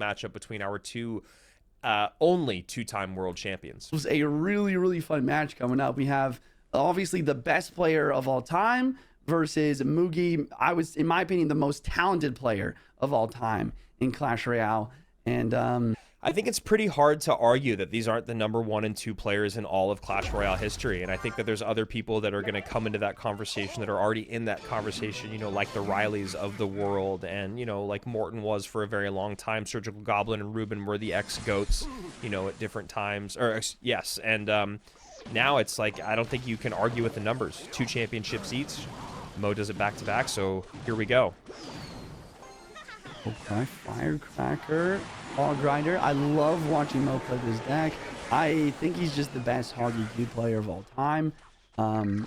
matchup between our two only two-time world champions. It was a really, really fun match coming up. We have obviously the best player of all time versus Mugi. In my opinion, the most talented player of all time in Clash Royale. And I think it's pretty hard to argue that these aren't the number 1 and 2 players in all of Clash Royale history. And I think that there's other people that are going to come into that conversation that are already in that conversation, you know, like the Rileys of the world. And, you know, like Morton was for a very long time. Surgical Goblin and Ruben were the ex-GOATs, you know, at different times. Or, yes. And now it's like, I don't think you can argue with the numbers. 2 championships each. Mo does it back-to-back, so here we go. Okay, Firecracker, Hog Rider. I love watching Mo play this deck. I think he's just the best Hog EQ player of all time.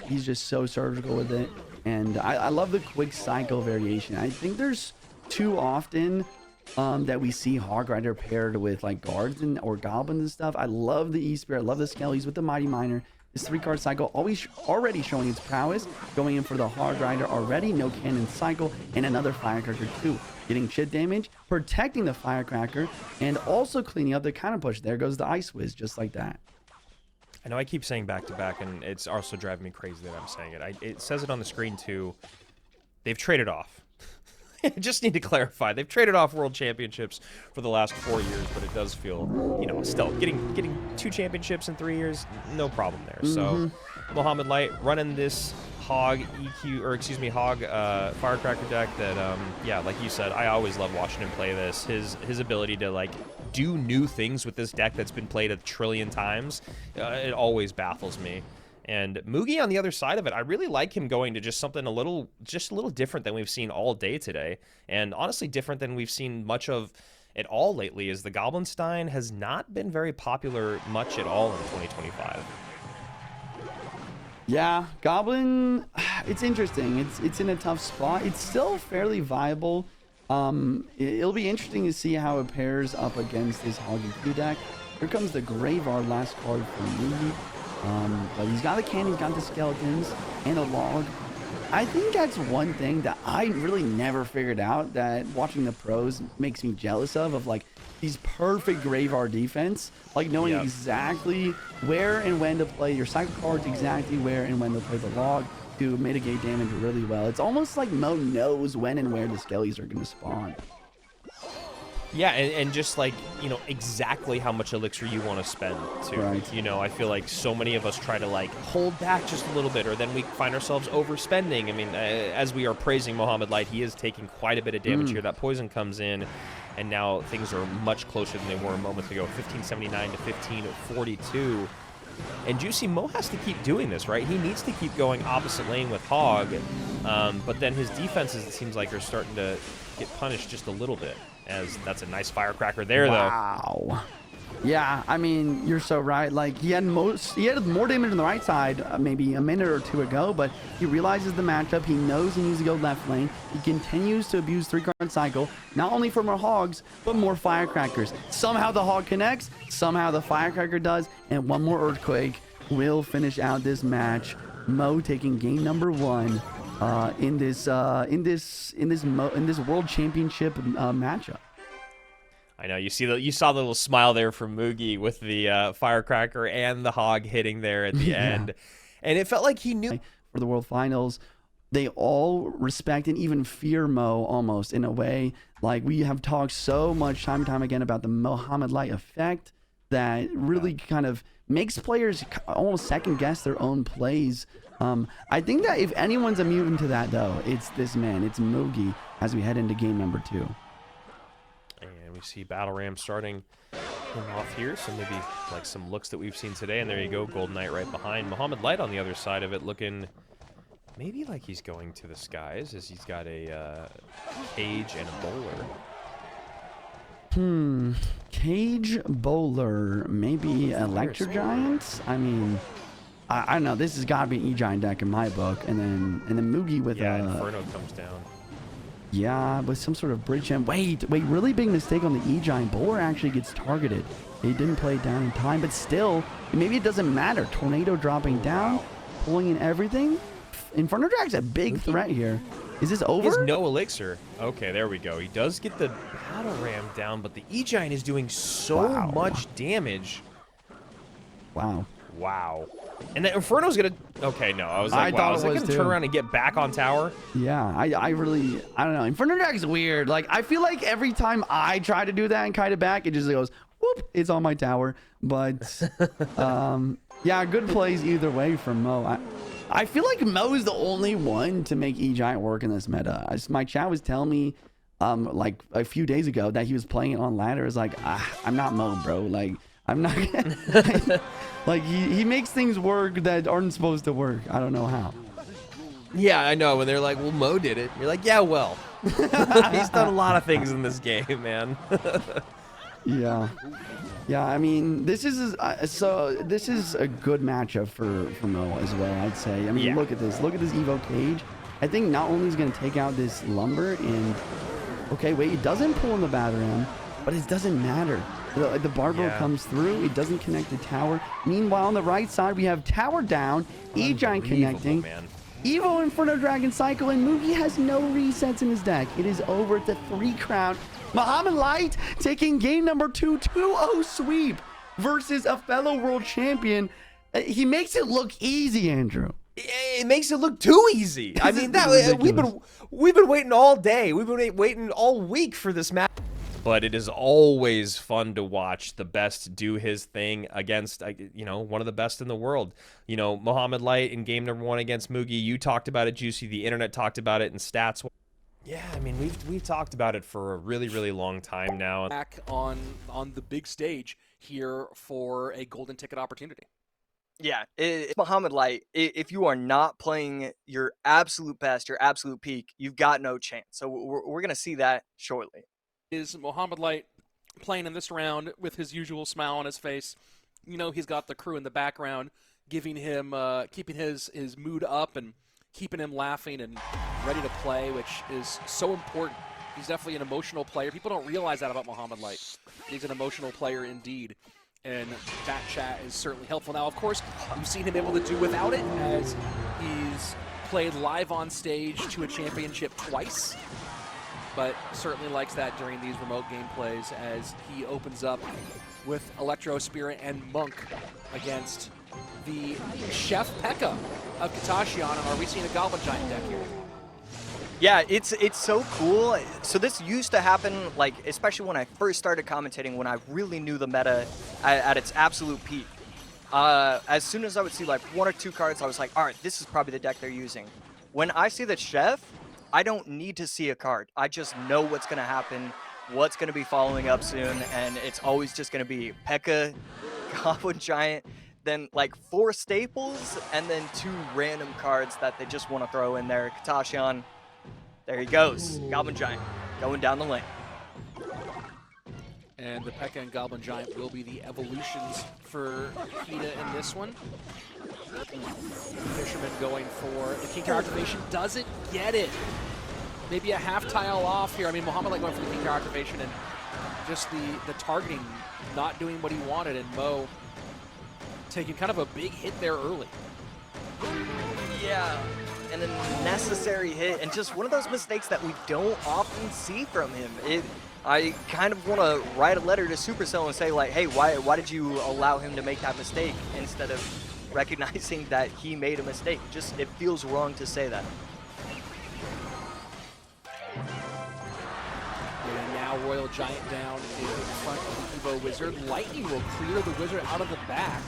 He's just so surgical with it. And I love the quick cycle variation. I think there's too often that we see Hog Rider paired with like guards or goblins and stuff. I love the E-Spirit. I love the Skellies with the Mighty Miner. This 3-card cycle already showing its prowess. Going in for the Hog Rider already. No cannon cycle. And another Firecracker too. Getting chip damage, protecting the Firecracker, and also cleaning up the counter push. There goes the Ice Whiz, just like that. I know I keep saying back-to-back, and it's also driving me crazy that I'm saying it. It says it on the screen, too. They've traded off. I just need to clarify. They've traded off world championships for the last 4 years, but it does feel, you know, still getting 2 championships in 3 years, no problem there. So, Mohamed Light running this Hog Firecracker deck that, yeah, like you said, I always love watching him play this. His ability to, like, do new things with this deck that's been played a trillion times, it always baffles me. And Mugi on the other side of it, I really like him going to just something a little different than we've seen all day today. And honestly, different than we've seen much of at all lately, is the Goblinstein has not been very popular much at all in 2025. Yeah, Goblin, it's interesting. It's in a tough spot. It's still fairly viable. It'll be interesting to see how it pairs up against this Hog EQ deck. Here comes the Graveyard, last card for Mugi. But he's got the cannon, he's got the skeletons, and a log. I think that's one thing that I really never figured out, that watching the pros makes me jealous of like these perfect Graveyard defense, like knowing exactly where and when to play your cycle cards, exactly where and when to play the log to mitigate damage really well. It's almost like Mo knows when and where the Skellies are going to spawn. Yeah, and just like, you know, exactly how much elixir you want to spend too. Right. You know, I feel like so many of us try to like hold back just a little bit, or then we find ourselves overspending. I mean, as we are praising Mohamed Light, he is taking quite a bit of damage here. That poison comes in, and now things are much closer than they were a moment ago. 1579 to 1542. And Juicy Mo has to keep doing this, right? He needs to keep going opposite lane with Hog, but then his defenses, it seems like, are starting to get punished just a little bit. As that's a nice Firecracker there, though. Wow. Yeah, I mean, you're so right. Like, he had more damage on the right side maybe a minute or two ago, but he realizes the matchup. He knows he needs to go left lane. He continues to abuse 3-card cycle, not only for more Hogs, but more Firecrackers. Somehow the Hog connects, somehow the Firecracker does, and one more Earthquake will finish out this match. Mo taking game number 1 in this World Championship matchup. I know, you saw the little smile there from Mugi with the Firecracker and the Hog hitting there at the end, and it felt like he knew for the World Finals. They all respect and even fear Mo almost in a way. Like, we have talked so much time and time again about the Mohamed Light effect that really kind of makes players almost second guess their own plays. I think that if anyone's immune to that, though, it's this man. It's Mugi as we head into game number 2. And we see Battle Ram starting him off here, so maybe like some looks that we've seen today. And there you go, Golden Knight right behind. Mohamed Light on the other side of it, looking maybe like he's going to the skies, as he's got a cage and a bowler. Cage, bowler, maybe Electro Giants? I mean, I don't know. This has got to be an E-Giant deck in my book. And then Mugi with Inferno comes down. Yeah, with some sort of bridge gem. Wait, really big mistake on the E-Giant. Bowler actually gets targeted. He didn't play it down in time, but still, maybe it doesn't matter. Tornado dropping down, pulling in everything. Inferno Drag's a big threat here. Is this He over? has no elixir. Okay, there we go. He does get the battle ram down, but the E-Giant is doing so much damage. Wow. Wow. And the Inferno's gonna... Okay, no. I was like, I wow, thought is it it was gonna too. turn around and get back on tower? Yeah, I don't know. Inferno Drag's weird. Like, I feel like every time I try to do that and kite it back, it just goes, whoop, it's on my tower. But, yeah, good plays either way from Mo. I feel like Mo is the only one to make E-Giant work in this meta. My chat was telling me, like, a few days ago that he was playing it on ladder. It's like, I'm not Mo, bro. Like, I'm not... like, he makes things work that aren't supposed to work. I don't know how. Yeah, I know. When they're like, well, Mo did it. You're like, yeah, well. He's done a lot of things in this game, man. Yeah. Yeah, I mean, this is this is a good matchup for Mo as well, I'd say. I mean, Yeah. look at this. Look at this Evo Cage. I think not only is going to take out this Lumber and... Okay, wait, it doesn't pull in the Battle Ram, but it doesn't matter. The Barbell comes through. It doesn't connect the tower. Meanwhile, on the right side, we have tower down, E-Giant connecting. Man. Evo Inferno Dragon Cycle, and Mugi has no resets in his deck. It is over at the 3-crown. Mohamed Light taking game number 2, 2-0 sweep versus a fellow world champion. He makes it look easy, Andrew. It makes it look too easy. I mean, Ridiculous. we've been waiting all day. We've been waiting all week for this match. But it is always fun to watch the best do his thing against, you know, one of the best in the world. You know, Mohamed Light in game number 1 against Mugi. You talked about it, Juicy. The internet talked about it in stats. Yeah, I mean, we've talked about it for a really, really long time now. Back on the big stage here for a golden ticket opportunity. Yeah, it's Mohamed Light. If you are not playing your absolute best, your absolute peak, you've got no chance. So we're going to see that shortly. Is Mohamed Light playing in this round with his usual smile on his face? You know, he's got the crew in the background giving him, keeping his mood up and keeping him laughing and ready to play, which is so important. He's definitely an emotional player. People don't realize that about Mohamed Light. He's an emotional player indeed, and that chat is certainly helpful. Now, of course, we've seen him able to do without it as he's played live on stage to a championship twice, but certainly likes that during these remote gameplays as he opens up with Electro Spirit and Monk against the Chef P.E.K.K.A. of Kitashiyan. And are we seeing a Goblin Giant deck here? Yeah, it's so cool. So this used to happen, like, especially when I first started commentating, when I really knew the meta at its absolute peak. As soon as I would see like 1 or 2 cards, I was like, all right, this is probably the deck they're using. When I see the Chef, I don't need to see a card. I just know what's going to happen, what's going to be following up soon, and it's always just going to be P.E.K.K.A., Goblin Giant, then like 4 staples, and then 2 random cards that they just want to throw in there. Kitashiyan, there he goes. Goblin Giant going down the lane. And the P.E.K.K.A. and Goblin Giant will be the evolutions for Kita in this one. Fisherman going for the King Tower activation, doesn't get it. Maybe a half tile off here. I mean, Mohamed Light going for the King Tower activation and just the targeting not doing what he wanted, and Mo taking kind of a big hit there early. Yeah, and a necessary hit, and just one of those mistakes that we don't often see from him. I kind of want to write a letter to Supercell and say, like, hey, why did you allow him to make that mistake instead of recognizing that he made a mistake? Just, it feels wrong to say that. And now Royal Giant down in front of the Evo Wizard. Lightning will clear the Wizard out of the back.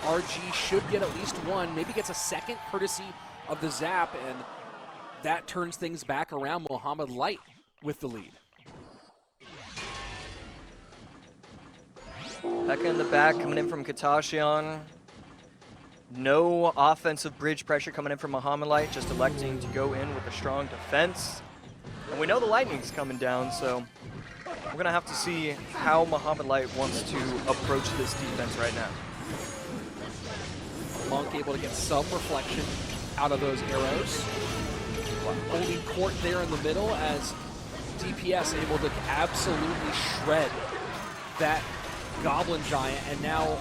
RG should get at least 1, maybe gets a second courtesy of the Zap, and that turns things back around. Mohamed Light with the lead. P.E.K.K.A. in the back coming in from Kitashiyan. No offensive bridge pressure coming in from Mohamed Light, just electing to go in with a strong defense. And we know the Lightning's coming down, so we're going to have to see how Mohamed Light wants to approach this defense right now. Monk able to get some reflection out of those arrows. Holding court there in the middle as DPS able to absolutely shred that Goblin Giant, and now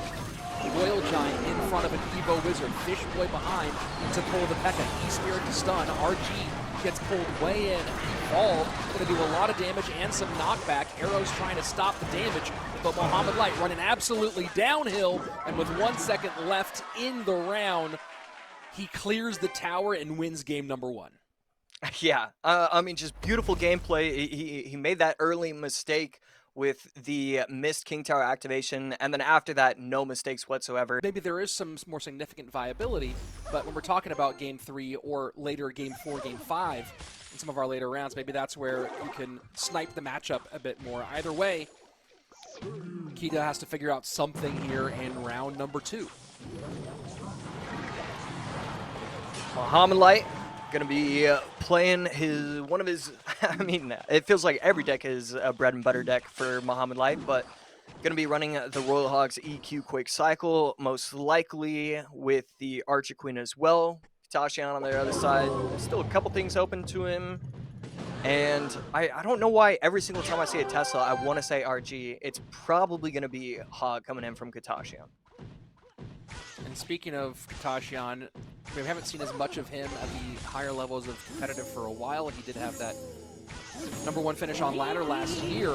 Royal Giant in front of an Evo Wizard. Fish Boy behind to pull the P.E.K.K.A. E-Spirit to stun. RG gets pulled way in. Ball going to do a lot of damage and some knockback. Arrow's trying to stop the damage, but Mohamed Light running absolutely downhill, and with 1 second left in the round, he clears the tower and wins game number 1. Yeah, I mean, just beautiful gameplay. He made that early mistake with the missed King Tower activation, and then after that, no mistakes whatsoever. Maybe there is some more significant viability, but when we're talking about game 3 or later game 4, game 5, in some of our later rounds, maybe that's where you can snipe the matchup a bit more. Either way, Kita has to figure out something here in round number 2. Mohamed Light going to be playing one of his, I mean, it feels like every deck is a bread and butter deck for Mohamed Light, but going to be running the Royal Hogs EQ Quake Cycle, most likely with the Archer Queen as well. Kitashiyan on the other side. There's still a couple things open to him. And I don't know why every single time I see a Tesla, I want to say RG. It's probably going to be Hog coming in from Kitashiyan. And speaking of Kitashiyan, we haven't seen as much of him at the higher levels of competitive for a while. He did have that #1 finish on ladder last year.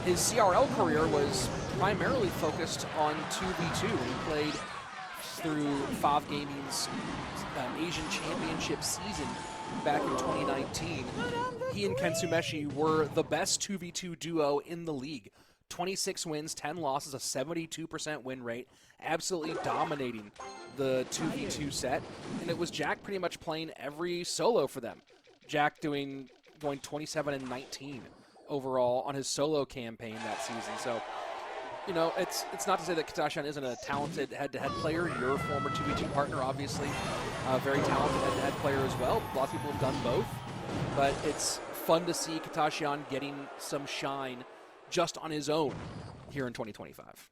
His CRL career was primarily focused on 2v2. He played through FAV Gaming's Asian Championship season back in 2019. He and Kensumeshi were the best 2v2 duo in the league. 26 wins, 10 losses, a 72% win rate, absolutely dominating the 2v2 set. And it was Jack pretty much playing every solo for them. Jack going 27-19 overall on his solo campaign that season. So, you know, it's not to say that Kitashiyan isn't a talented head-to-head player. Your former 2v2 partner, obviously, a very talented head-to-head player as well. A lot of people have done both. But it's fun to see Kitashiyan getting some shine just on his own here in 2025.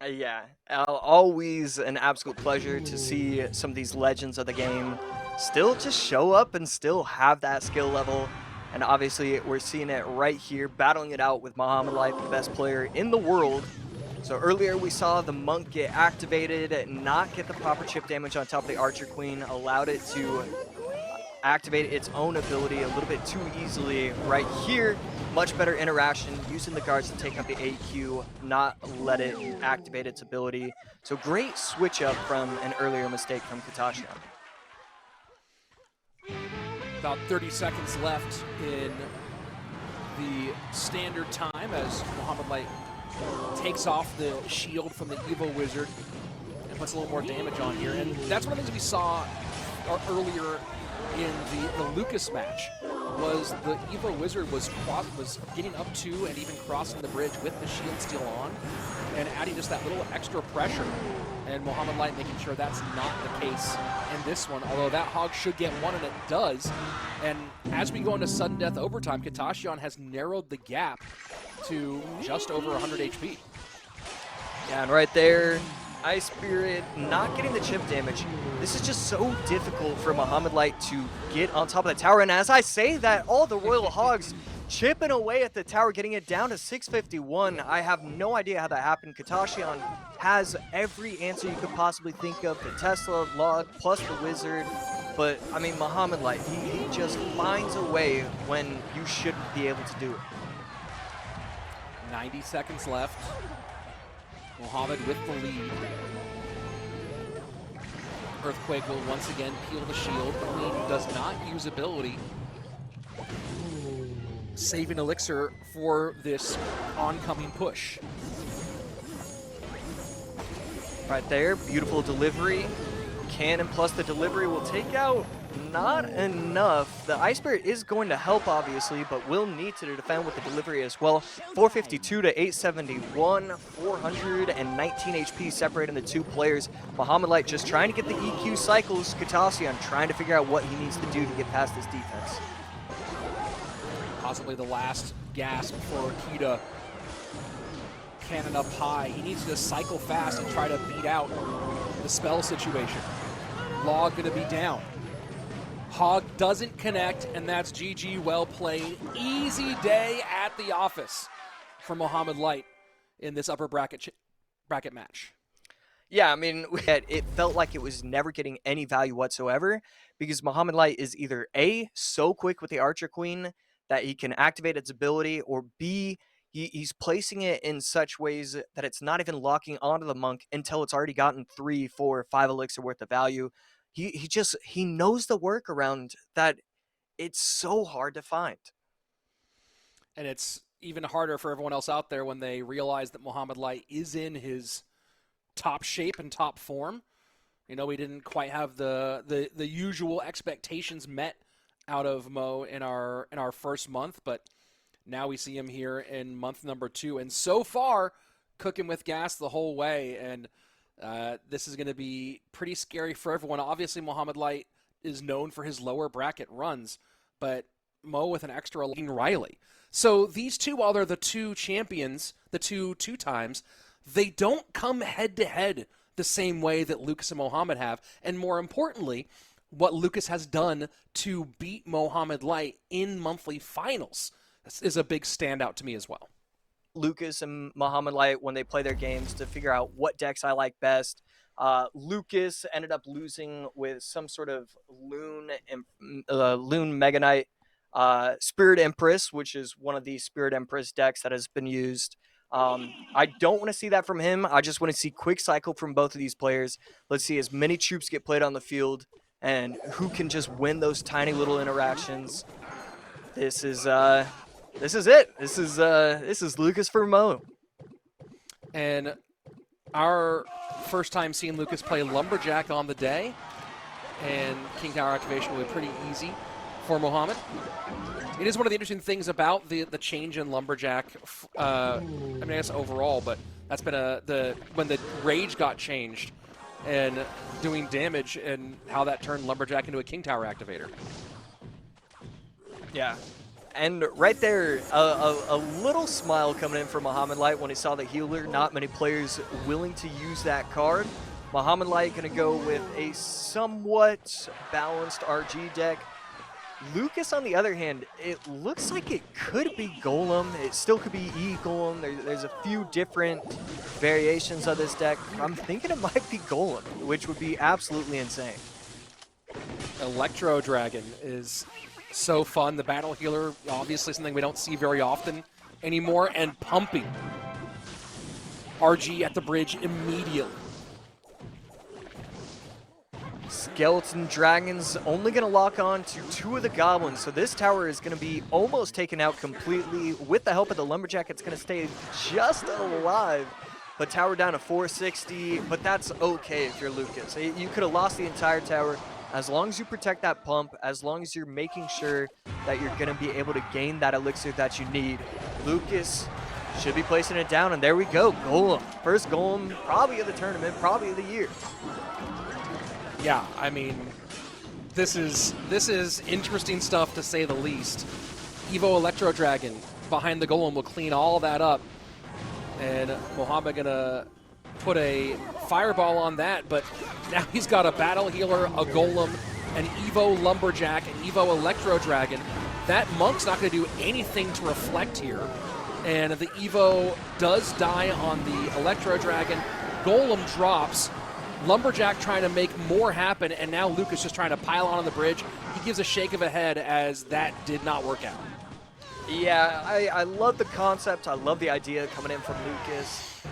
Yeah, always an absolute pleasure to see some of these legends of the game still just show up and still have that skill level. And obviously, we're seeing it right here, battling it out with Mohamed Light, the best player in the world. So earlier we saw the Monk get activated, not get the proper chip damage on top of the Archer Queen, allowed it to activate its own ability a little bit too easily. Right here, much better interaction, using the guards to take out the AQ, not let it activate its ability. So great switch up from an earlier mistake from Kitashiyan. About 30 seconds left in the standard time as Mohamed Light takes off the shield from the Evo Wizard and puts a little more damage on here. And that's one of the things we saw earlier in the Lucas match, was the Evo Wizard was getting up to and even crossing the bridge with the shield still on and adding just that little extra pressure. And Mohamed Light making sure that's not the case in this one, although that Hog should get one, and it does. And as we go into sudden death overtime, Kitashiyan has narrowed the gap to just over 100 HP. Yeah, and right there, Ice Spirit not getting the chip damage. This is just so difficult for Mohamed Light to get on top of the tower. And as I say that, all the Royal Hogs chipping away at the tower, getting it down to 651. I have no idea how that happened. Kitashiyan has every answer you could possibly think of. The Tesla, Log, plus the Wizard. But, I mean, Mohamed Light, he just finds a way when you shouldn't be able to do it. 90 seconds left. Mohamed with the lead. Earthquake will once again peel the shield. Queen does not use ability. Saving Elixir for this oncoming push. Right there, beautiful delivery. Cannon plus the delivery will take out not enough. The Ice Spirit is going to help, obviously, but will need to defend with the delivery as well. 452 to 871, 419 HP separating the two players. Mohamed Light just trying to get the EQ cycles. Kitashiyan trying to figure out what he needs to do to get past this defense. Possibly the last gasp for Kita. Cannon up high. He needs to cycle fast and try to beat out the spell situation. Log gonna be down. Hog doesn't connect, and that's GG, well played. Easy day at the office for Mohamed Light in this upper bracket match. Yeah, I mean, it felt like it was never getting any value whatsoever because Mohamed Light is either A, so quick with the Archer Queen that he can activate its ability, or B, he's placing it in such ways that it's not even locking onto the monk until it's already gotten 3, 4, 5 elixir worth of value. He knows the workaround that it's so hard to find. And it's even harder for everyone else out there when they realize that Mohamed Light is in his top shape and top form. You know, we didn't quite have the usual expectations met out of Mo in our first month, but now we see him here in month number 2, and so far cooking with gas the whole way. And this is going to be pretty scary for everyone. Obviously, Mohamed Light is known for his lower bracket runs, but Mo with an extra Riley. So these two, while they're the two champions, the two times, they don't come head-to-head the same way that Lucas and Mohamed have. And more importantly, what Lucas has done to beat Mohamed Light in monthly finals is a big standout to me as well. Lucas and Mohamed Light, when they play their games to figure out what decks I like best, Lucas ended up losing with some sort of Loon Mega Knight, Spirit Empress, which is one of the Spirit Empress decks that has been used. I don't want to see that from him. I just want to see quick cycle from both of these players. Let's see as many troops get played on the field and who can just win those tiny little interactions. This is it. This is Lucas for Mo. And our first time seeing Lucas play Lumberjack on the day, and King Tower activation will be pretty easy for Mohamed. It is one of the interesting things about the change in Lumberjack, I guess overall, but that's been when the Rage got changed and doing damage and how that turned Lumberjack into a King Tower activator. Yeah. And right there, a little smile coming in for Mohamed Light when he saw the healer. Not many players willing to use that card. Mohamed Light going to go with a somewhat balanced RG deck. Lucas, on the other hand, it looks like it could be Golem. It still could be E-Golem. There's a few different variations of this deck. I'm thinking it might be Golem, which would be absolutely insane. Electro Dragon is so fun. The battle healer, obviously something we don't see very often anymore, and pumping RG at the bridge immediately. Skeleton Dragons only going to lock on to 2 of the Goblins, so this tower is going to be almost taken out completely. With the help of the Lumberjack, it's going to stay just alive, but tower down to 460, but that's okay if you're Lucas. You could have lost the entire tower. As long as you protect that pump, as long as you're making sure that you're going to be able to gain that elixir that you need, Lucas should be placing it down, and there we go, Golem. First Golem probably of the tournament, probably of the year. Yeah, I mean, this is interesting stuff to say the least. Evo Electro Dragon behind the Golem will clean all that up, and Mohamed gonna put a fireball on that, but now he's got a battle healer, a Golem, an Evo Lumberjack, an Evo Electro Dragon. That Monk's not gonna do anything to reflect here, and the Evo does die on the Electro Dragon. Golem drops. Lumberjack trying to make more happen, and now Lucas just trying to pile on the bridge. He gives a shake of a head as that did not work out. Yeah, I love the concept. I love the idea coming in from Lucas.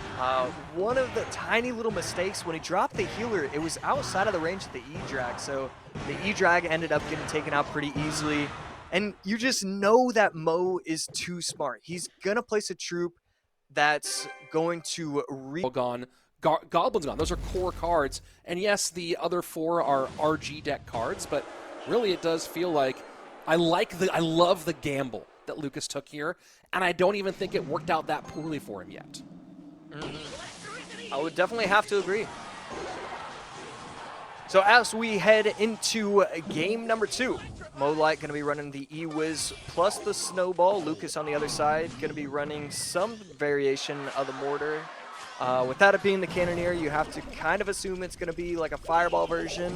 One of the tiny little mistakes when he dropped the healer, it was outside of the range of the E-Drag, so the E-Drag ended up getting taken out pretty easily. And you just know that Mo is too smart. He's going to place a troop that's going to Gone. Goblin's gone. Those are core cards. And yes, the other 4 are RG deck cards, but really it does feel like I love the gamble that Lucas took here, and I don't even think it worked out that poorly for him yet. I would definitely have to agree. So as we head into game number 2, Mo Light going to be running the E-Wiz plus the Snowball. Lucas on the other side going to be running some variation of the Mortar. Without it being the Cannoneer, you have to kind of assume it's going to be like a Fireball version.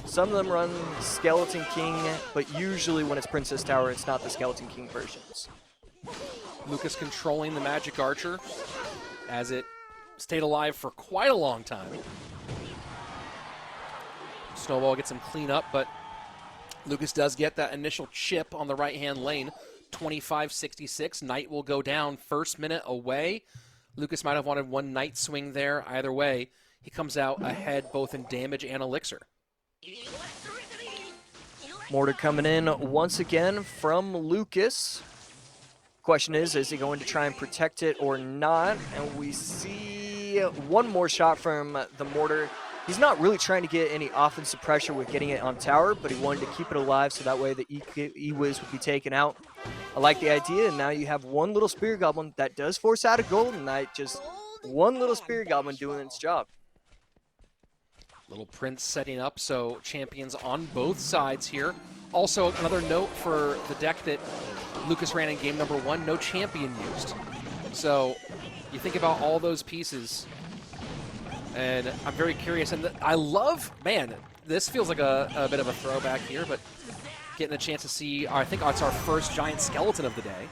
Some of them run Skeleton King, but usually when it's Princess Tower, it's not the Skeleton King versions. Lucas controlling the Magic Archer as it stayed alive for quite a long time. Snowball gets him clean up, but Lucas does get that initial chip on the right-hand lane. 25-66. Knight will go down. First minute away. Lucas might have wanted one Knight swing there. Either way, he comes out ahead both in damage and elixir. Mortar coming in once again from Lucas. Question is he going to try and protect it or not? And we see one more shot from the Mortar. He's not really trying to get any offensive pressure with getting it on tower, but he wanted to keep it alive so that way the E-Wiz would be taken out. I like the idea, and now you have one little Spear Goblin that does force out a Golden Knight. Just one little Spear Goblin doing its job. Little Prince setting up, so champions on both sides here. Also, another note for the deck that Lucas ran in game number 1, no champion used. So you think about all those pieces, and I'm very curious. And I love, man, this feels like a bit of a throwback here, but getting a chance to see, I think it's our first giant skeleton of the day.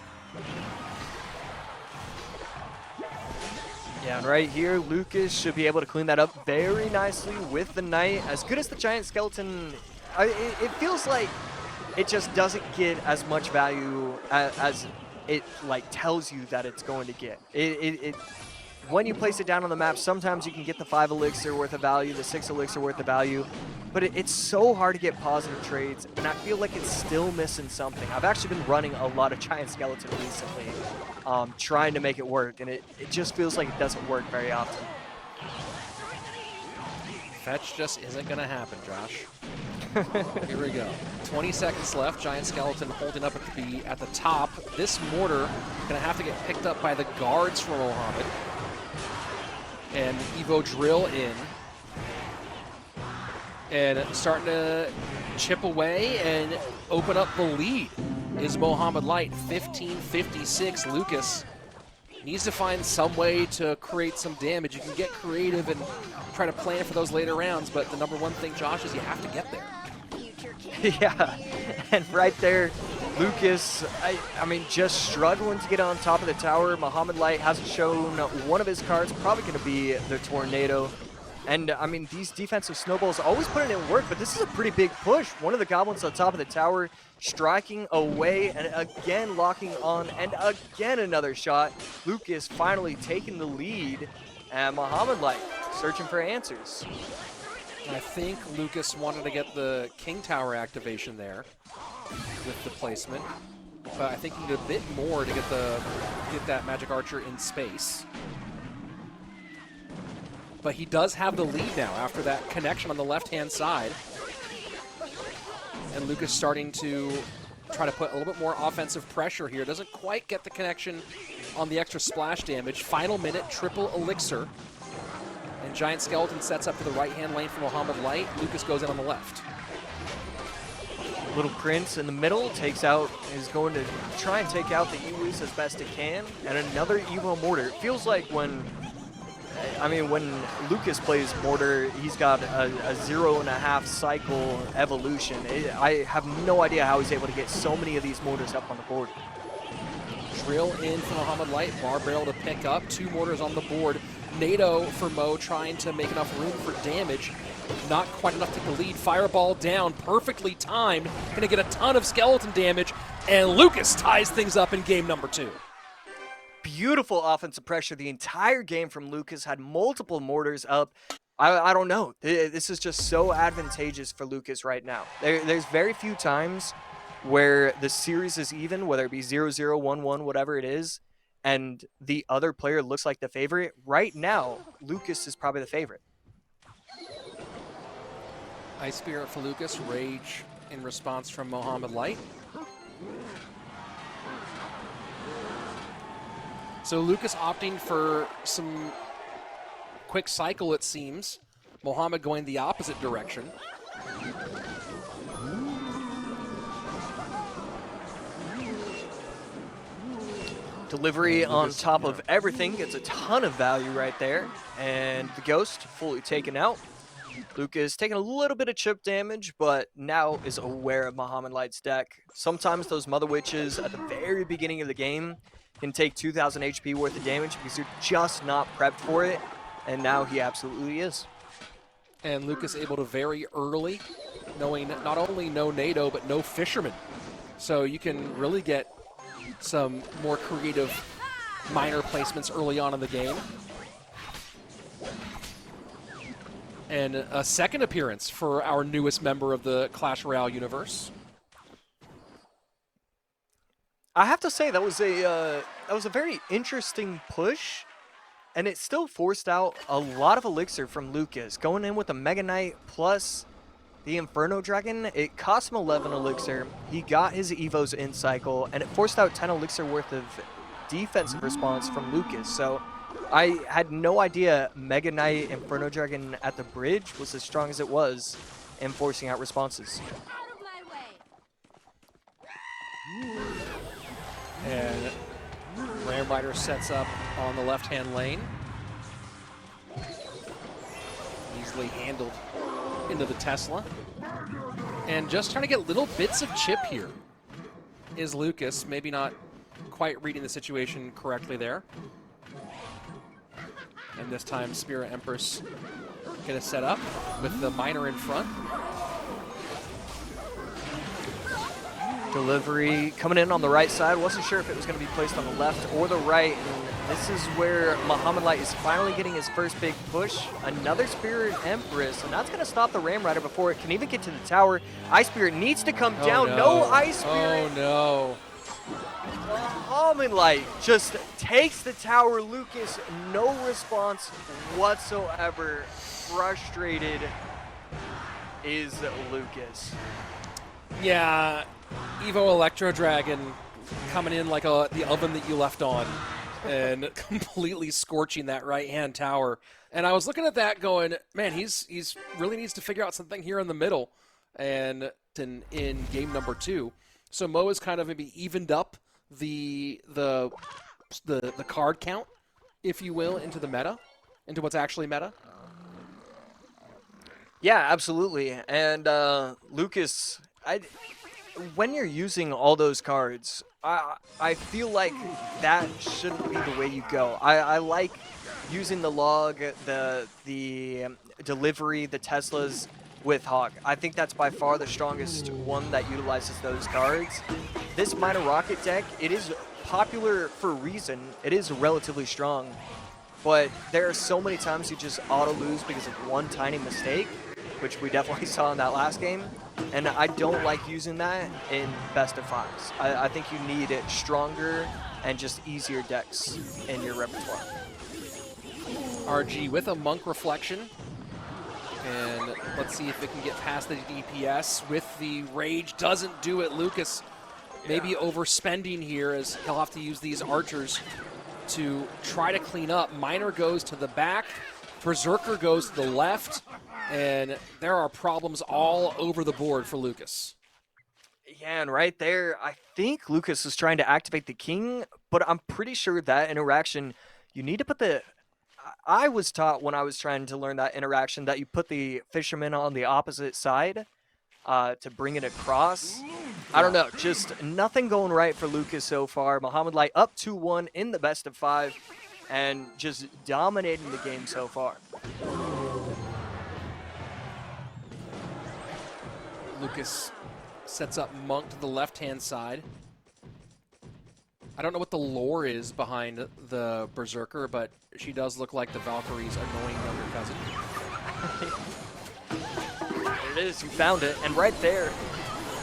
Yeah, and right here, Lucas should be able to clean that up very nicely with the Knight. As good as the giant skeleton, it feels like it just doesn't get as much value as it like tells you that it's going to get. When you place it down on the map, sometimes you can get the 5 elixir worth of value, the 6 elixir worth of value, but it's so hard to get positive trades, and I feel like it's still missing something. I've actually been running a lot of giant skeleton recently, trying to make it work, and it just feels like it doesn't work very often. Fetch just isn't going to happen, Josh. Here we go. 20 seconds left. Giant skeleton holding up at the top. This mortar going to have to get picked up by the guards from Mohamed. And Evo drill in. And starting to chip away and open up the lead is Mohamed Light. 15-56. Lucas needs to find some way to create some damage. You can get creative and try to plan for those later rounds, but the number one thing, Josh, is you have to get there. Yeah, and right there, Lucas, I mean, just struggling to get on top of the tower. Mohamed Light hasn't shown one of his cards, probably going to be the Tornado. And, I mean, these defensive snowballs always putting in work, but this is a pretty big push. One of the goblins on top of the tower striking away and again locking on, and again another shot. Lucas finally taking the lead, and Mohamed Light searching for answers. I think Lucas wanted to get the King Tower activation there with the placement, but I think he needed a bit more to get that Magic Archer in space. But he does have the lead now after that connection on the left-hand side. And Lucas starting to try to put a little bit more offensive pressure here. Doesn't quite get the connection on the extra splash damage. Final minute, triple elixir. And Giant Skeleton sets up to the right-hand lane for Mohamed Light. Lucas goes in on the left. Little Prince in the middle is going to try and take out the E-Wiz as best it can. And another Evo Mortar. It feels like when Lucas plays Mortar, he's got a 0.5 cycle evolution. I have no idea how he's able to get so many of these Mortars up on the board. Drill in for Mohamed Light, Bar Barrel to pick up, 2 Mortars on the board. NATO for Mo trying to make enough room for damage. Not quite enough to take the lead. Fireball down, perfectly timed. Gonna get a ton of skeleton damage, and Lucas ties things up in game number 2. Beautiful offensive pressure the entire game from Lucas. Had multiple mortars up. I don't know. This is just so advantageous for Lucas right now. There's very few times where the series is even, whether it be 0-0, 1-1, whatever it is, and the other player looks like the favorite. Right now, Lucas is probably the favorite. Ice Spirit for Lucas. Rage in response from Mohamed Light. So Lucas opting for some quick cycle, it seems. Mohamed going the opposite direction. Delivery on top of everything gets a ton of value right there. And the Ghost fully taken out. Lucas taking a little bit of chip damage, but now is aware of Mohamed Light's deck. Sometimes those Mother Witches at the very beginning of the game can take 2,000 HP worth of damage because you're just not prepped for it. and now he absolutely is. And Lucas able to very early, knowing not only no NATO, but no Fisherman. So you can really get some more creative minor placements early on in the game. And a second appearance for our newest member of the Clash Royale universe. I have to say that was a very interesting push, and it still forced out a lot of elixir from Lucas. Going in with the Mega Knight plus the Inferno Dragon, it cost him 11 elixir. He got his Evos in cycle, and it forced out 10 elixir worth of defensive response from Lucas. So I had no idea Mega Knight Inferno Dragon at the bridge was as strong as it was in forcing out responses. And Ram Rider sets up on the left-hand lane. Easily handled into the Tesla. And just trying to get little bits of chip here is Lucas. Maybe not quite reading the situation correctly there. And this time Spirit Empress gonna set up with the miner in front. Delivery coming in on the right side. Wasn't sure if it was going to be placed on the left or the right. And this is where Mohamed Light is finally getting his first big push. Another Spirit Empress, and that's going to stop the Ram Rider before it can even get to the tower. Ice Spirit needs to come down. No Ice Spirit. Oh, no. Mohamed Light just takes the tower. Lucas, no response whatsoever. Frustrated is Lucas. Yeah, Evo Electro Dragon coming in like the oven that you left on and completely scorching that right-hand tower. And I was looking at that going, man, he's really needs to figure out something here in the middle and in game number 2. So Mo has kind of maybe evened up the card count, if you will, into the meta, into what's actually meta. Yeah, absolutely. And Lucas, when you're using all those cards, I feel like that shouldn't be the way you go. I like using the log, the delivery, the Teslas with Hawk. I think that's by far the strongest one that utilizes those cards. This Minor Rocket deck, it is popular for a reason. It is relatively strong, but there are so many times you just auto-lose because of one tiny mistake, which we definitely saw in that last game. And I don't like using that in best of fives. I think you need stronger and just easier decks in your repertoire. RG with a Monk Reflection. And let's see if it can get past the DPS with the Rage. Doesn't do it. Lucas maybe overspending here as he'll have to use these archers to try to clean up. Miner goes to the back. Berserker goes to the left. And there are problems all over the board for Lucas. Yeah, and right there, I think Lucas is trying to activate the king, but I'm pretty sure that interaction, you need to put the... I was taught when I was trying to learn that interaction that you put the fisherman on the opposite side to bring it across. I don't know, just nothing going right for Lucas so far. Mohamed Light up 2-1 in the best of 5 and just dominating the game so far. Lucas sets up Monk to the left-hand side. I don't know what the lore is behind the Berserker, but she does look like the Valkyrie's annoying younger cousin. There it is, you found it. And right there,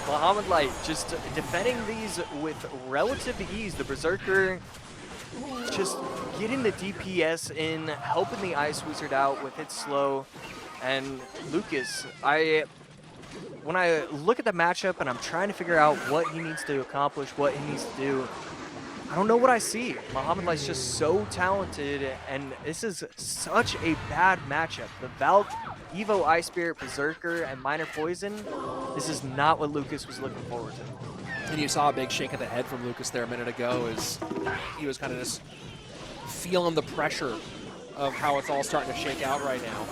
Mohamed Light just defending these with relative ease. The Berserker just getting the DPS in, helping the Ice Wizard out with its slow. And Lucas, when I look at the matchup and I'm trying to figure out what he needs to accomplish, what he needs to do, I don't know what I see. Mohamed Light's just so talented, and this is such a bad matchup. The Valk, Evo, Ice Spirit, Berserker, and Minor Poison, this is not what Lucas was looking forward to. And you saw a big shake of the head from Lucas there a minute ago as he was kind of just feeling the pressure of how it's all starting to shake out right now.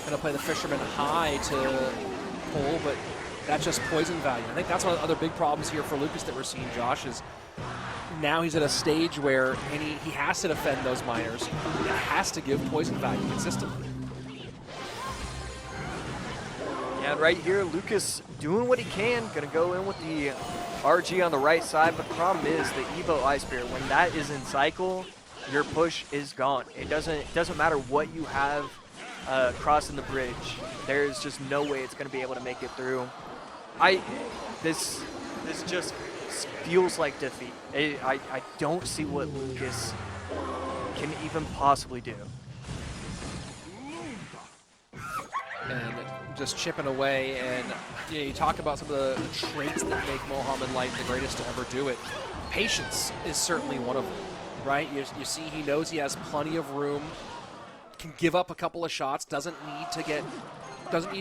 Gonna play the Fisherman high to pull, but that's just poison value. I think that's one of the other big problems here for Lucas that we're seeing, Josh, is now he's at a stage where he has to defend those miners. He has to give poison value consistently. Yeah, right here, Lucas doing what he can. Gonna go in with the RG on the right side, but the problem is the Evo Ice Spear, when that is in cycle, your push is gone. It doesn't matter what you have crossing the bridge. There's just no way it's gonna be able to make it through. This just feels like defeat. I don't see what Lucas can even possibly do. And just chipping away, and you talk about some of the traits that make Mohamed Light the greatest to ever do it. Patience is certainly one of them, right? You see he knows he has plenty of room, can give up a couple of shots, doesn't need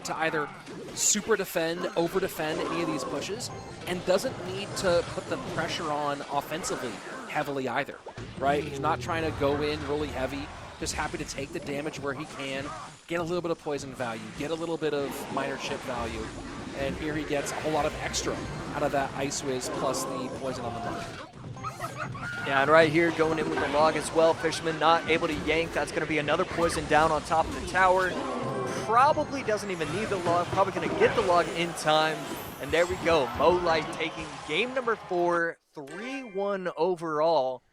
to either super defend, over defend any of these pushes, and doesn't need to put the pressure on offensively heavily either, right? He's not trying to go in really heavy, just happy to take the damage where he can, get a little bit of poison value, get a little bit of minor chip value, and here he gets a whole lot of extra out of that Ice Whiz plus the poison on the mark. Yeah, and right here going in with the log as well. Fisherman not able to yank. That's going to be another poison down on top of the tower. Probably doesn't even need the log. Probably going to get the log in time. And there we go. Mo Light taking game number 4, 3-1 overall,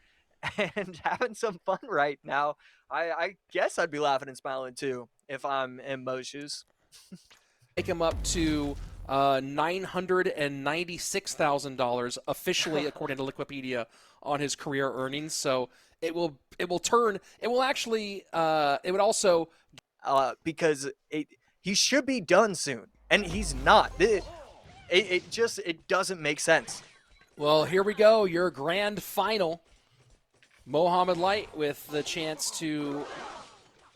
and having some fun right now. I guess I'd be laughing and smiling too if I'm in Mo's shoes. Take him up to $996,000 officially, according to Wikipedia, on his career earnings. So it will also because he should be done soon, and he's not. It doesn't make sense. Well, here we go. Your grand final. Mohamed Light with the chance to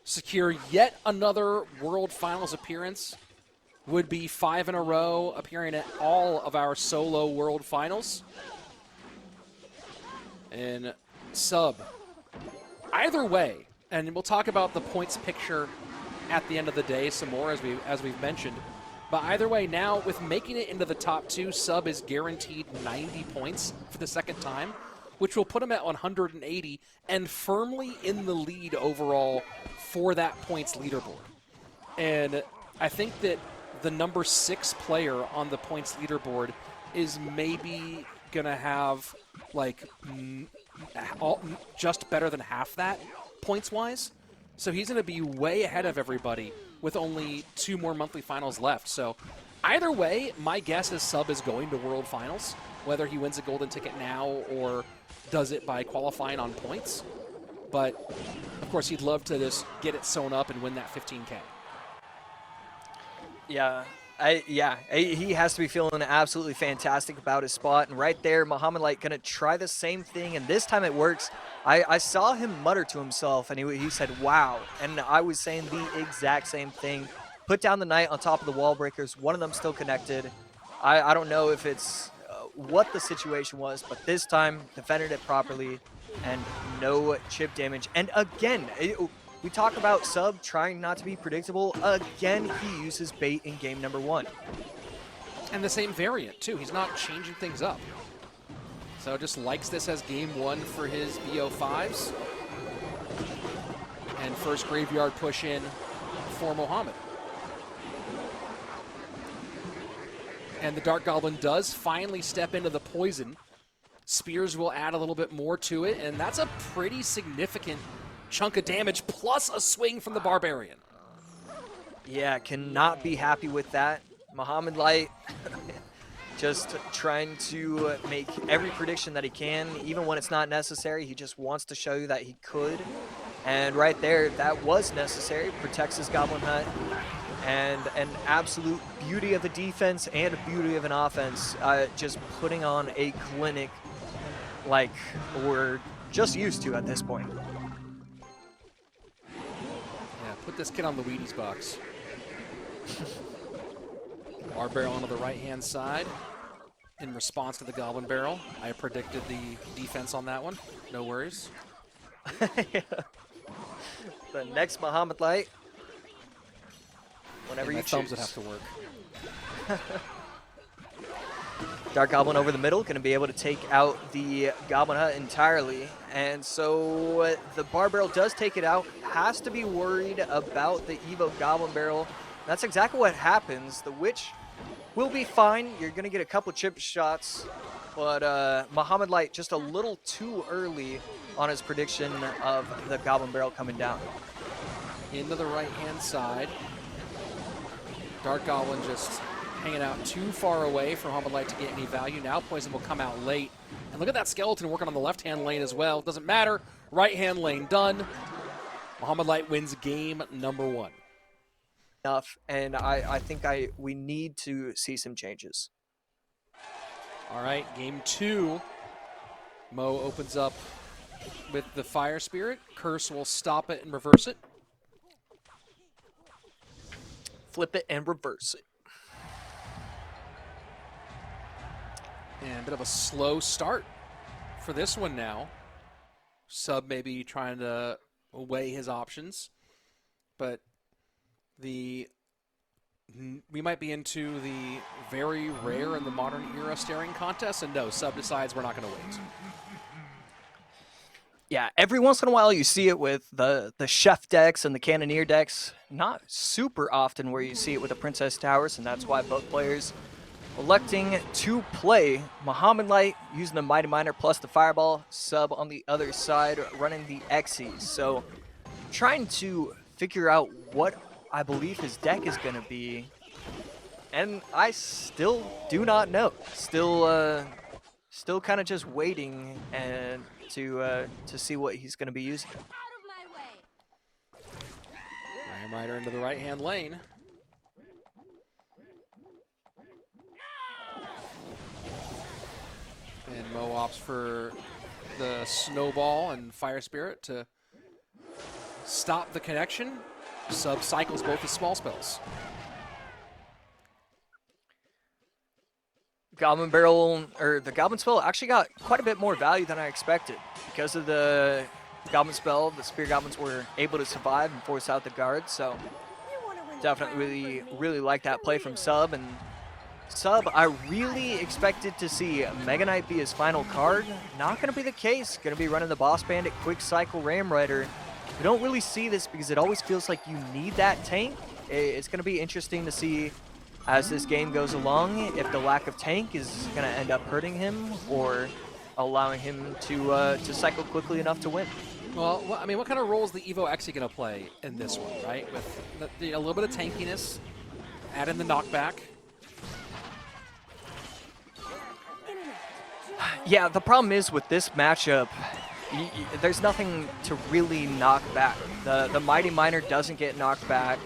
secure yet another World Finals appearance. Would be 5 in a row, appearing at all of our solo World Finals. And sub. Either way, and we'll talk about the points picture at the end of the day some more as we've mentioned. But either way, now with making it into the top 2, sub is guaranteed 90 points for the second time, which will put him at 180 and firmly in the lead overall for that points leaderboard. And I think that the number 6 player on the points leaderboard is maybe going to have like just better than half that points-wise. So he's going to be way ahead of everybody with only 2 more monthly finals left. So either way, my guess is sub is going to World Finals, whether he wins a golden ticket now or does it by qualifying on points. But, of course, he'd love to just get it sewn up and win that 15K. Yeah, he has to be feeling absolutely fantastic about his spot. And right there, Mohamed Light going to try the same thing, and this time it works. I saw him mutter to himself, and he said, wow. And I was saying the exact same thing. Put down the Knight on top of the wall breakers. One of them still connected. I don't know if it's what the situation was, but this time defended it properly and no chip damage. And again, we talk about sub trying not to be predictable. Again, he uses bait in game number 1. And the same variant, too. He's not changing things up. So just likes this as game 1 for his BO5s. And first graveyard push in for Mohamed. And the Dark Goblin does finally step into the poison. Spears will add a little bit more to it, and that's a pretty significant chunk of damage, plus a swing from the Barbarian. Yeah, cannot be happy with that. Mohamed Light just trying to make every prediction that he can, even when it's not necessary. He just wants to show you that he could. And right there, that was necessary. Protects his Goblin Hut. And an absolute beauty of a defense and a beauty of an offense. Just putting on a clinic like we're just used to at this point. Yeah, put this kid on the Wheaties box. Bar barrel onto the right-hand side. In response to the Goblin Barrel, I predicted the defense on that one. No worries. The next Mohamed Light. Whenever and you my thumbs choose. would have to work. Dark Goblin over the middle, going to be able to take out the Goblin Hut entirely. And so the Bar Barrel does take it out. Has to be worried about the Evo Goblin Barrel. That's exactly what happens. The Witch will be fine. You're going to get a couple chip shots. But Mohamed Light just a little too early on his prediction of the Goblin Barrel coming down. Into the right-hand side. Dark Goblin just hanging out too far away for Mohamed Light to get any value. Now Poison will come out late. And look at that Skeleton working on the left-hand lane as well. Doesn't matter. Right-hand lane done. Mohamed Light wins game number 1. Enough, and I think we need to see some changes. All right, game 2. Mo opens up with the Fire Spirit. Curse will stop it and reverse it. Flip it and reverse it. And a bit of a slow start for this one now. Sub maybe trying to weigh his options, but we might be into the very rare in the modern era staring contest, and no, Sub decides we're not going to wait. Yeah, every once in a while you see it with the Chef decks and the Cannoneer decks. Not super often where you see it with the Princess Towers, and that's why both players electing to play Mohamed Light using the Mighty Miner plus the Fireball, Sub on the other side running the Xyz. So trying to figure out what I believe his deck is going to be, and I still do not know. Still kind of just waiting and to see what he's going to be using. Ram Rider into the right-hand lane. And Mo opts for the Snowball and Fire Spirit to stop the connection. Sub cycles both the small spells. Goblin Barrel, or the Goblin Spell, actually got quite a bit more value than I expected. Because of the Goblin Spell, the Spear Goblins were able to survive and force out the guards, so definitely really like that play from Sub. And Sub, I really expected to see Mega Knight be his final card. Not going to be the case. Going to be running the Boss Bandit, Quick Cycle Ram Rider. We don't really see this because it always feels like you need that tank. It's going to be interesting to see as this game goes along if the lack of tank is going to end up hurting him or allowing him to cycle quickly enough to win. Well, I mean, what kind of role is the Evo Xyz going to play in this one, right? With a little bit of tankiness, add in the knockback. Yeah, the problem is with this matchup, there's nothing to really knock back. The Mighty Miner doesn't get knocked back.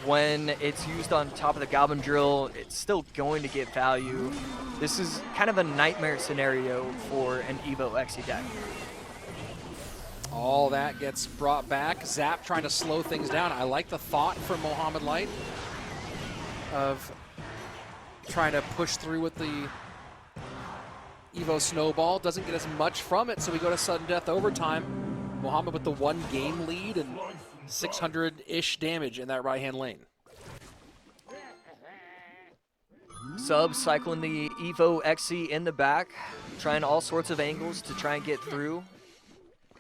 When it's used on top of the Goblin Drill, it's still going to get value. This is kind of a nightmare scenario for an Evo Xyz deck. All that gets brought back. Zap trying to slow things down. I like the thought from Mohamed Light of trying to push through with the Evo Snowball. Doesn't get as much from it, so we go to sudden death overtime. Mohamed with the 1 game lead and 600-ish damage in that right-hand lane. Sub cycling the Evo Xyz in the back, trying all sorts of angles to try and get through.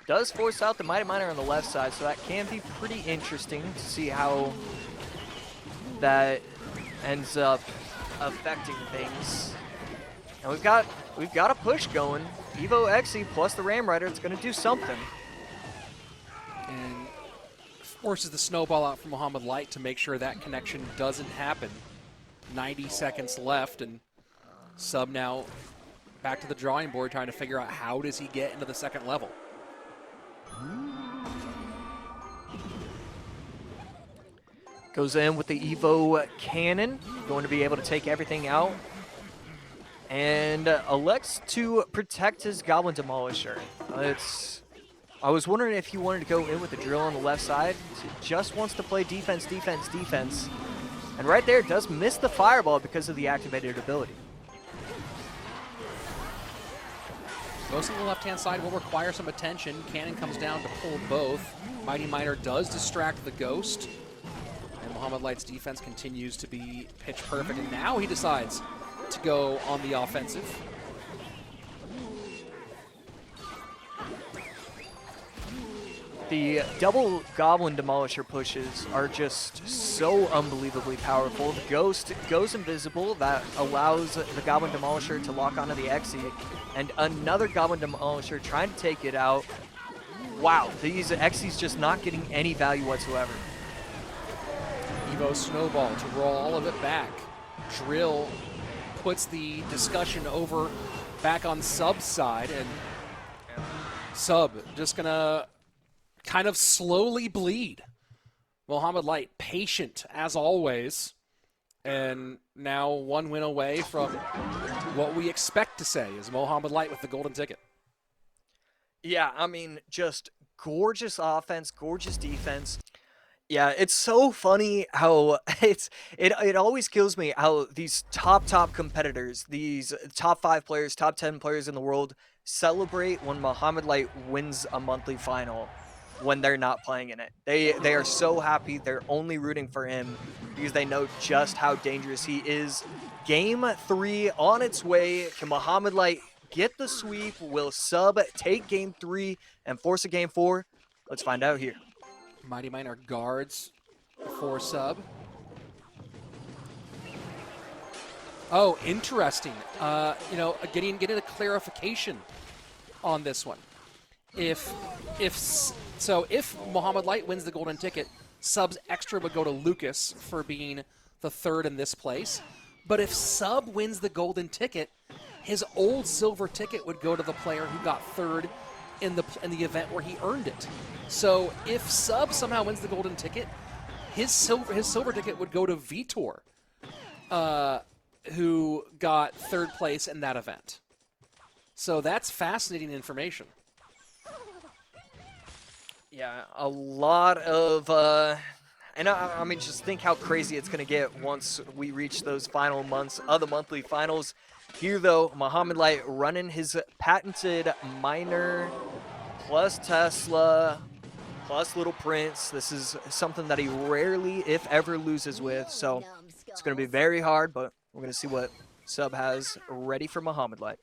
Does force out the Mighty Miner on the left side, so that can be pretty interesting to see how that ends up affecting things. And we've got a push going. Evo Xyz plus the Ram Rider, it's going to do something. And forces the Snowball out from Mohamed Light to make sure that connection doesn't happen. 90 seconds left, and Sub now back to the drawing board trying to figure out how does he get into the second level. Goes in with the Evo Cannon, going to be able to take everything out. And elects to protect his Goblin Demolisher. I was wondering if he wanted to go in with the drill on the left side. He just wants to play defense, defense, defense. And right there, does miss the Fireball because of the activated ability. Ghost on the left-hand side will require some attention. Cannon comes down to pull both. Mighty Miner does distract the Ghost. And Mohamed Light's defense continues to be pitch perfect. And now he decides, to go on the offensive. The double Goblin Demolisher pushes are just so unbelievably powerful. The Ghost goes invisible. That allows the Goblin Demolisher to lock onto the Exi. And another Goblin Demolisher trying to take it out. Wow, these Exis just not getting any value whatsoever. Evo Snowball to roll all of it back. Drill puts the discussion over back on Sub's side. And Sub just going to kind of slowly bleed. Mohamed Light, patient as always, and now one win away from what we expect to say is Mohamed Light with the golden ticket. Yeah, I mean, just gorgeous offense, gorgeous defense. Yeah, it's so funny how it always kills me how these top competitors, these top 5 players, top 10 players in the world celebrate when Mohamed Light wins a monthly final when they're not playing in it. They are so happy. They're only rooting for him because they know just how dangerous he is. Game 3 on its way. Can Mohamed Light get the sweep? Will Sub take game 3 and force a game 4? Let's find out here. Mighty Miner guards for Sub. Oh, interesting. You know, getting a clarification on this one. If Mohamed Light wins the golden ticket, Sub's extra would go to Lucas for being the 3rd in this place. But if Sub wins the golden ticket, his old silver ticket would go to the player who got 3rd in the event where he earned it. So if Sub somehow wins the golden ticket, his silver ticket would go to Vitor, who got 3rd place in that event. So that's fascinating information. Yeah, a lot of, and I mean, just think how crazy it's going to get once we reach those final months of the monthly finals. Here, though, Mohamed Light running his patented Miner plus Tesla plus Little Prince. This is something that he rarely, if ever, loses with, so it's going to be very hard, but we're going to see what Sub has ready for Mohamed Light.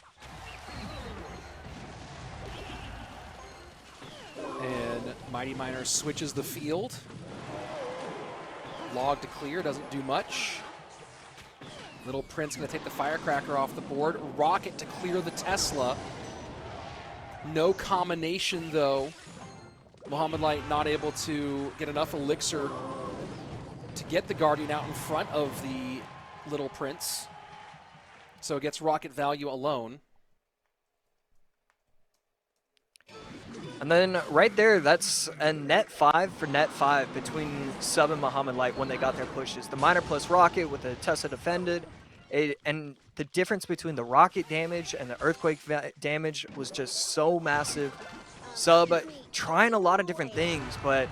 And Mighty Miner switches the field. Log to clear, doesn't do much. Little Prince going to take the Firecracker off the board. Rocket to clear the Tesla. No combination, though. Mohamed Light not able to get enough Elixir to get the Guardian out in front of the Little Prince. So it gets Rocket value alone. And then right there, that's a net 5 for net 5 between Sub and Mohamed Light when they got their pushes. The Miner plus Rocket with the Tesla defended. And the difference between the Rocket damage and the Earthquake damage was just so massive. Sub trying a lot of different things, but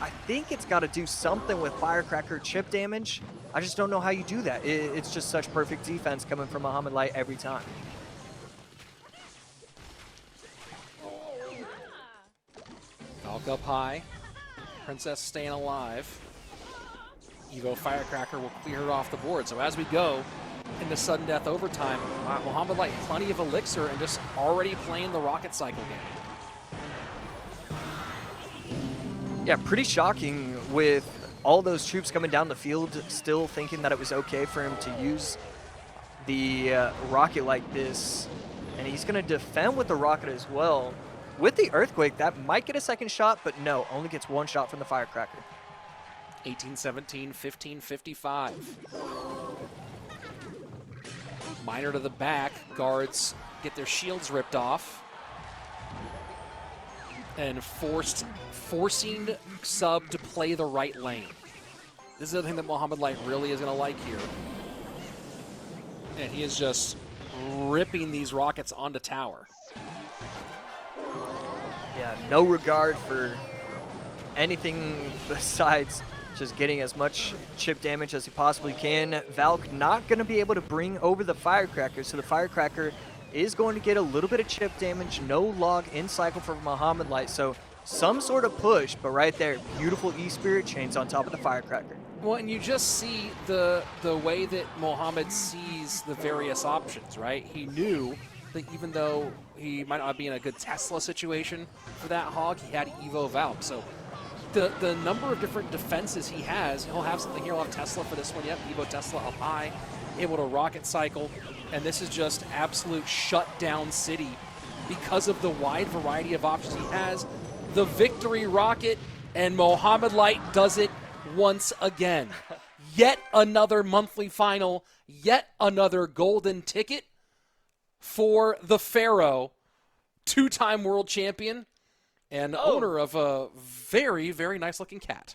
I think it's got to do something with Firecracker chip damage. I just don't know how you do that. It's just such perfect defense coming from Mohamed Light every time. Valk up high. Princess staying alive. Evo Firecracker will clear her off the board. So as we go into sudden death overtime, Mohamed Light plenty of Elixir and just already playing the Rocket Cycle game. Yeah, pretty shocking with all those troops coming down the field, still thinking that it was okay for him to use the Rocket like this. And he's going to defend with the Rocket as well. With the Earthquake, that might get a second shot, but no, only gets 1 shot from the Firecracker. 18-17, 15-55. Miner to the back. Guards get their shields ripped off. And forcing Sub to play the right lane. This is the thing that Mohamed Light really is going to like here. And he is just ripping these rockets onto tower. Yeah, no regard for anything besides just getting as much chip damage as he possibly can. Valk not going to be able to bring over the Firecracker, so the Firecracker is going to get a little bit of chip damage. No log in cycle for Mohamed Light, so some sort of push, but right there, beautiful E-Spirit chains on top of the Firecracker. Well, and you just see the way that Mohamed sees the various options, right? He knew that even though he might not be in a good Tesla situation for that hog, he had Evo Valve. So the number of different defenses he has, he'll have something here. He'll have Tesla for this one. Yep, Evo Tesla up high, able to rocket cycle, and this is just absolute shutdown city because of the wide variety of options he has. The victory rocket, and Mohamed Light does it once again. Yet another monthly final, yet another golden ticket for the Pharaoh, two-time world champion and owner of a very, very nice-looking cat.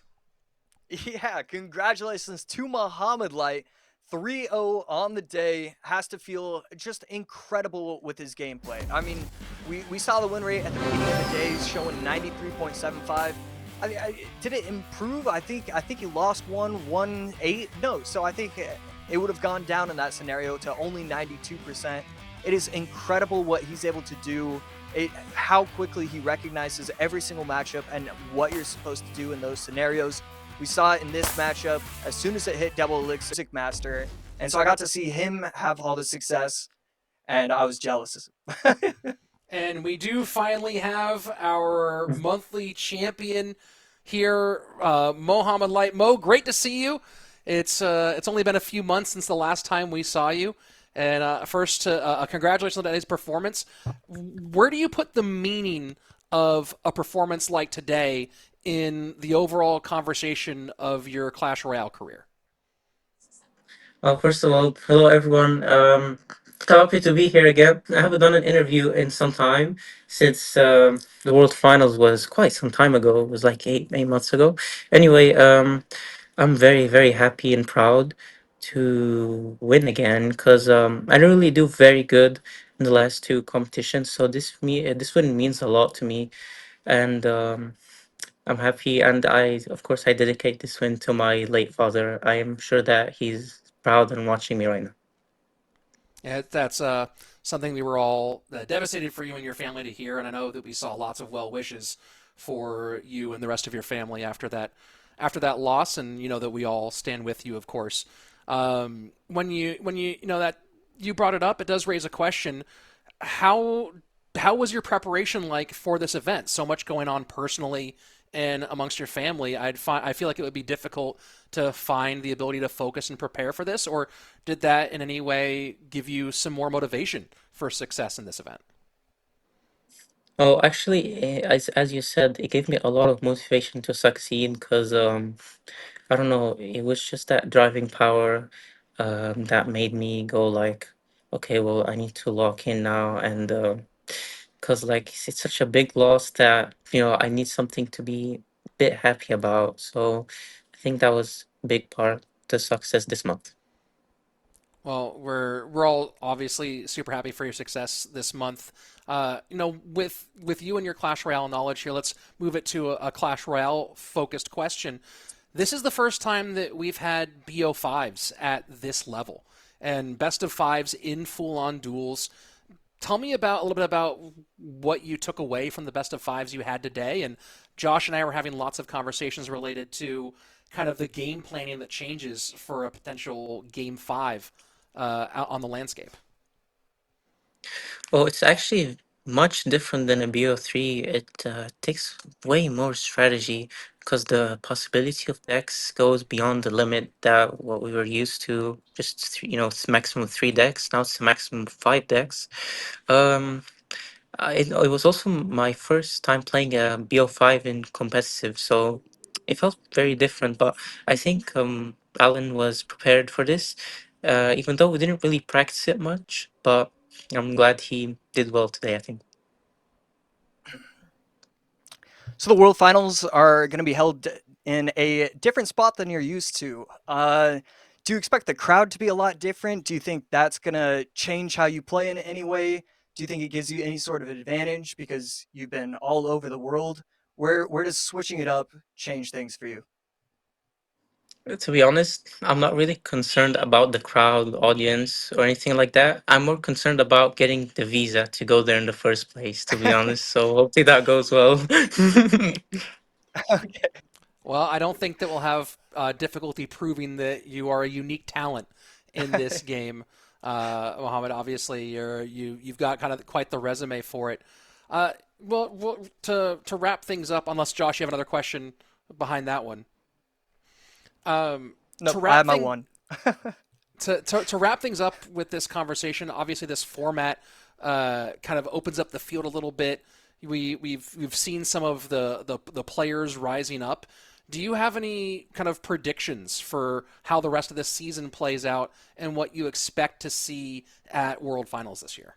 Yeah, congratulations to Mohamed Light. 3-0 on the day. Has to feel just incredible with his gameplay. I mean, we saw the win rate at the beginning of the day showing 93.75. Did it improve? I think he lost won 8. No, so I think it would have gone down in that scenario to only 92%. It is incredible what he's able to do. How quickly he recognizes every single matchup and what you're supposed to do in those scenarios. We saw it in this matchup as soon as it hit double elixir Music Master, and so I got to see him have all the success, and I was jealous. And we do finally have our monthly champion here, Mohamed Light. Mo, great to see you. It's only been a few months since the last time we saw you. And first, congratulations on his performance. Where do you put the meaning of a performance like today in the overall conversation of your Clash Royale career? First of all, hello everyone. Happy to be here again. I haven't done an interview in some time since the World Finals was quite some time ago. It was like 8 months ago. Anyway, I'm very, very happy and proud to win again because I didn't really do very good in the last two competitions. So this win means a lot to me, and I'm happy. And of course, I dedicate this win to my late father. I am sure that he's proud and watching me right now. Yeah, that's something we were all devastated for you and your family to hear, and I know that we saw lots of well wishes for you and the rest of your family after that loss, and you know that we all stand with you, of course. When you know that you brought it up, it does raise a question. How was your preparation like for this event? So much going on personally and amongst your family. I feel like it would be difficult to find the ability to focus and prepare for this, or did that in any way give you some more motivation for success in this event? Oh, actually, as you said, it gave me a lot of motivation to succeed because I don't know, it was just that driving power that made me go like, okay, well, I need to lock in now, and because like it's such a big loss that I need something to be a bit happy about. So I think that was a big part to success this month. Well, we're all obviously super happy for your success this month. With you and your Clash Royale knowledge here, let's move it to a Clash Royale focused question. This is the first time that we've had BO5s at this level and best of fives in full-on duels. Tell me a little bit about what you took away from the best of fives you had today. And Josh and I were having lots of conversations related to kind of the game planning that changes for a potential game five out on the landscape. Well, it's actually much different than a BO3. It takes way more strategy because the possibility of decks goes beyond the limit that what we were used to. Just it's maximum 3 decks. Now it's a maximum 5 decks. Um, it was also my first time playing a BO5 in competitive, so it felt very different. But I think Alan was prepared for this, even though we didn't really practice it much. But I'm glad he did well today, I think. So the World Finals are going to be held in a different spot than you're used to. Do you expect the crowd to be a lot different? Do you think that's going to change how you play in any way? Do you think it gives you any sort of advantage because you've been all over the world? Where does switching it up change things for you? To be honest, I'm not really concerned about the crowd, audience, or anything like that. I'm more concerned about getting the visa to go there in the first place, to be honest. So hopefully that goes well. Okay. Well, I don't think that we'll have difficulty proving that you are a unique talent in this game, Mohamed. Obviously, you've got kind of quite the resume for it. Well, to wrap things up, unless Josh, you have another question behind that one. No, I have my one. To wrap things up with this conversation, obviously this format kind of opens up the field a little bit. We've seen some of the players rising up. Do you have any kind of predictions for how the rest of this season plays out and what you expect to see at World Finals this year?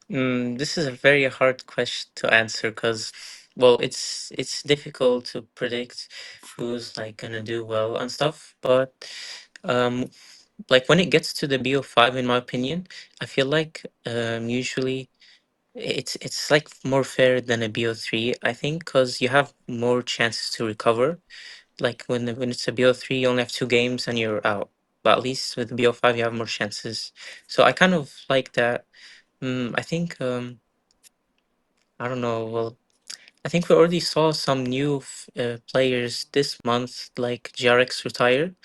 This is a very hard question to answer because, well, it's difficult to predict who's like gonna do well and stuff. But um, like when it gets to the BO5, in my opinion, I feel like usually it's like more fair than a BO3. I think because you have more chances to recover. Like when it's a BO3, you only have 2 games and you're out. But at least with BO5, you have more chances. So I kind of like that. I think. I don't know. Well, I think we already saw some new players this month, like GRX retired.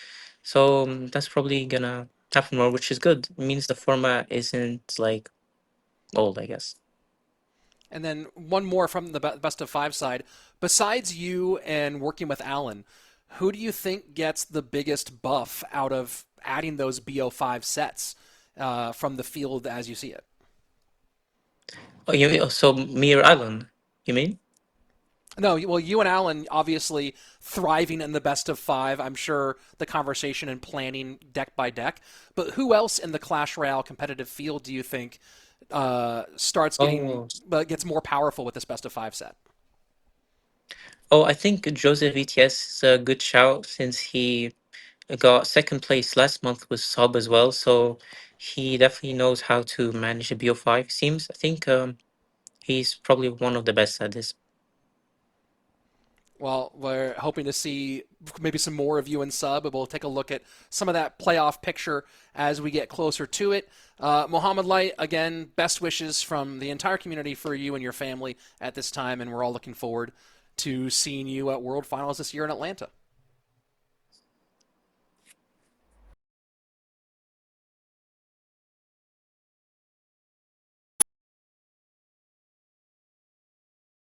So that's probably gonna happen more, which is good. It means the format isn't like old, I guess. And then one more from the best of five side. Besides you and working with Alan, who do you think gets the biggest buff out of adding those BO5 sets from the field as you see it? Oh, so me or Alan? You mean? No, well, you and Alan obviously thriving in the best of five. I'm sure the conversation and planning deck by deck. But who else in the Clash Royale competitive field do you think starts getting gets more powerful with this best of five set? Oh, I think Joseph ETS is a good shout since he got second place last month with Sub as well. So he definitely knows how to manage a BO5. Seems I think he's probably one of the best at this. Well, we're hoping to see maybe some more of you in sub, and we'll take a look at some of that playoff picture as we get closer to it. Mohamed Light, again, best wishes from the entire community for you and your family at this time, and we're all looking forward to seeing you at World Finals this year in Atlanta.